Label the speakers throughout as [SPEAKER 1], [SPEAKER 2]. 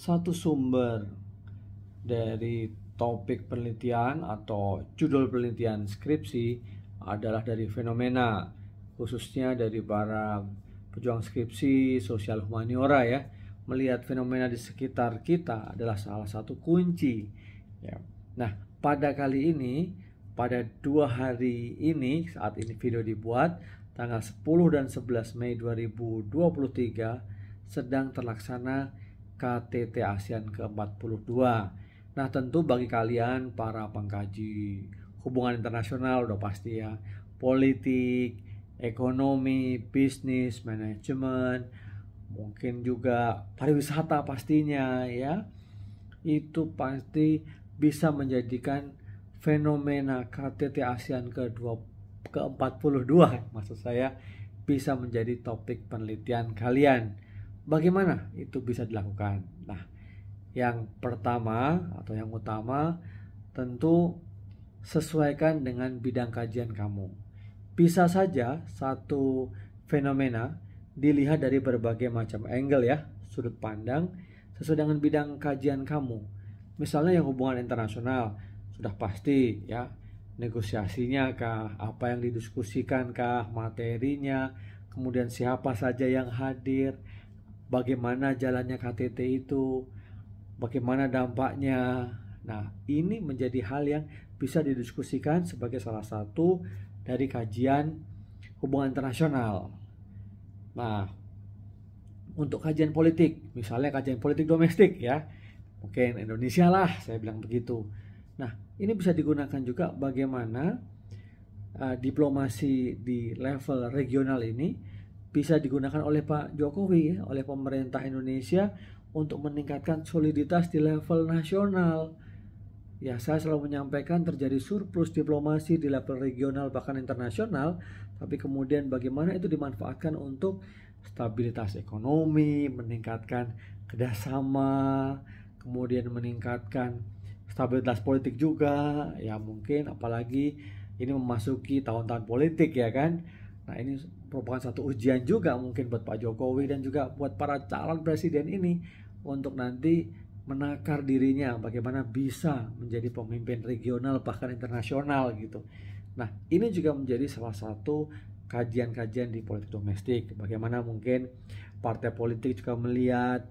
[SPEAKER 1] satu sumber dari topik penelitian atau judul penelitian skripsi adalah dari fenomena, khususnya dari para pejuang skripsi sosial humaniora ya. Melihat fenomena di sekitar kita adalah salah satu kunci ya. Nah, pada kali ini, pada 2 hari ini, saat ini video dibuat, tanggal 10 dan 11 Mei 2023, sedang terlaksana KTT ASEAN ke-42. Nah, tentu bagi kalian para pengkaji hubungan internasional udah pasti ya, politik, ekonomi, bisnis, manajemen, mungkin juga pariwisata pastinya ya, itu pasti bisa menjadikan fenomena KTT ASEAN ke-42 maksud saya bisa menjadi topik penelitian kalian. Bagaimana itu bisa dilakukan? Nah, yang pertama atau yang utama tentu sesuaikan dengan bidang kajian kamu. Bisa saja satu fenomena dilihat dari berbagai macam angle ya, sudut pandang sesuai dengan bidang kajian kamu. Misalnya yang hubungan internasional, sudah pasti ya, negosiasinya kah, apa yang didiskusikan kah, materinya, kemudian siapa saja yang hadir, bagaimana jalannya KTT itu, bagaimana dampaknya. Nah, ini menjadi hal yang bisa didiskusikan sebagai salah satu dari kajian hubungan internasional. Nah, untuk kajian politik, misalnya kajian politik domestik ya, mungkin Indonesia lah, saya bilang begitu. Nah, ini bisa digunakan juga bagaimana diplomasi di level regional ini bisa digunakan oleh Pak Jokowi ya, oleh pemerintah Indonesia untuk meningkatkan soliditas di level nasional. Ya, saya selalu menyampaikan terjadi surplus diplomasi di level regional bahkan internasional, tapi kemudian bagaimana itu dimanfaatkan untuk stabilitas ekonomi, meningkatkan kerjasama, kemudian meningkatkan stabilitas politik juga, ya mungkin apalagi ini memasuki tahun-tahun politik ya kan. Nah, ini merupakan satu ujian juga mungkin buat Pak Jokowi dan juga buat para calon presiden ini untuk nanti menakar dirinya bagaimana bisa menjadi pemimpin regional bahkan internasional gitu. Nah, ini juga menjadi salah satu kajian-kajian di politik domestik. Bagaimana mungkin partai politik juga melihat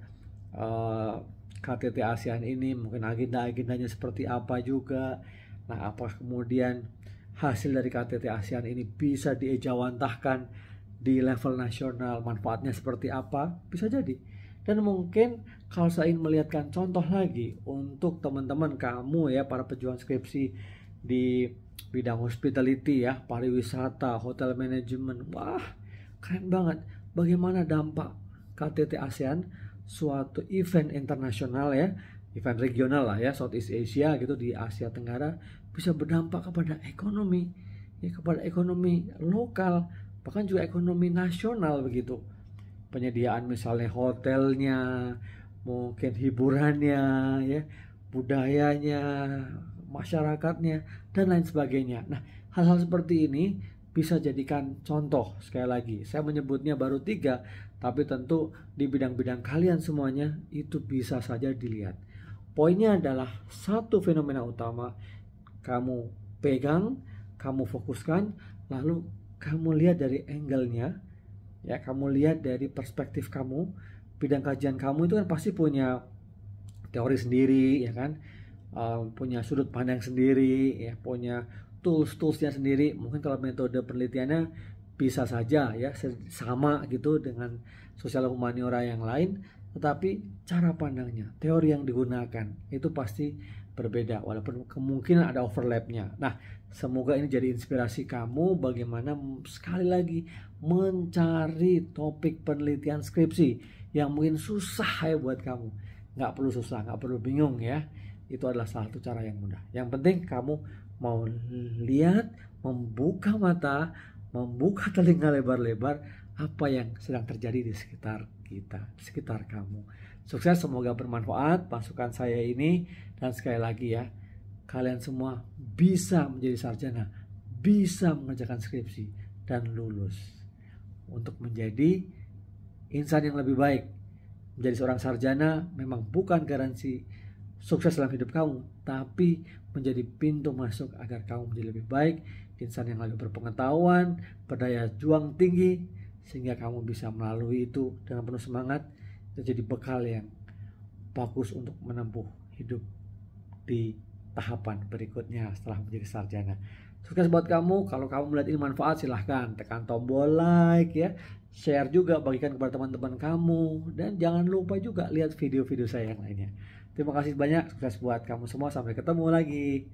[SPEAKER 1] KTT ASEAN ini, mungkin agenda-agendanya seperti apa juga. Nah, apa kemudian hasil dari KTT ASEAN ini bisa diejawantahkan di level nasional, manfaatnya seperti apa, bisa jadi. Dan mungkin kalau saya ingin melihatkan contoh lagi untuk teman-teman kamu ya, para pejuang skripsi di bidang hospitality ya, pariwisata, hotel management, wah keren banget. Bagaimana dampak KTT ASEAN, suatu event internasional ya, event regional lah ya, Southeast Asia gitu di Asia Tenggara, bisa berdampak kepada ekonomi ya, kepada ekonomi lokal, bahkan juga ekonomi nasional begitu. Penyediaan misalnya hotelnya, mungkin hiburannya ya, budayanya, masyarakatnya, dan lain sebagainya. Nah, hal-hal seperti ini bisa jadikan contoh. Sekali lagi, saya menyebutnya baru 3, tapi tentu di bidang-bidang kalian semuanya itu bisa saja dilihat. Poinnya adalah satu fenomena utama kamu pegang, kamu fokuskan, lalu kamu lihat dari angle-nya ya, kamu lihat dari perspektif kamu. Bidang kajian kamu itu kan pasti punya teori sendiri ya kan, punya sudut pandang sendiri ya, punya toolsnya sendiri. Mungkin kalau metode penelitiannya bisa saja ya sama gitu dengan sosial humaniora yang lain, tetapi cara pandangnya, teori yang digunakan itu pasti berbeda walaupun kemungkinan ada overlapnya. Nah, semoga ini jadi inspirasi kamu bagaimana sekali lagi mencari topik penelitian skripsi yang mungkin susah ya buat kamu. Nggak perlu susah, nggak perlu bingung ya. Itu adalah salah satu cara yang mudah. Yang penting kamu mau lihat, membuka mata, membuka telinga lebar-lebar apa yang sedang terjadi di sekitar kita, di sekitar kamu. Sukses, semoga bermanfaat masukan saya ini. Dan sekali lagi ya, kalian semua bisa menjadi sarjana, bisa mengerjakan skripsi dan lulus untuk menjadi insan yang lebih baik Menjadi seorang sarjana memang bukan garansi sukses dalam hidup kamu, tapi menjadi pintu masuk agar kamu menjadi lebih baik, insan yang lebih berpengetahuan, berdaya juang tinggi, sehingga kamu bisa melalui itu dengan penuh semangat dan jadi bekal yang bagus untuk menempuh hidup di tahapan berikutnya setelah menjadi sarjana. Sukses buat kamu. Kalau kamu melihat ini manfaat, silahkan tekan tombol like ya, share juga, bagikan kepada teman-teman kamu, dan jangan lupa juga lihat video-video saya yang lainnya. Terima kasih banyak, sukses buat kamu semua, sampai ketemu lagi.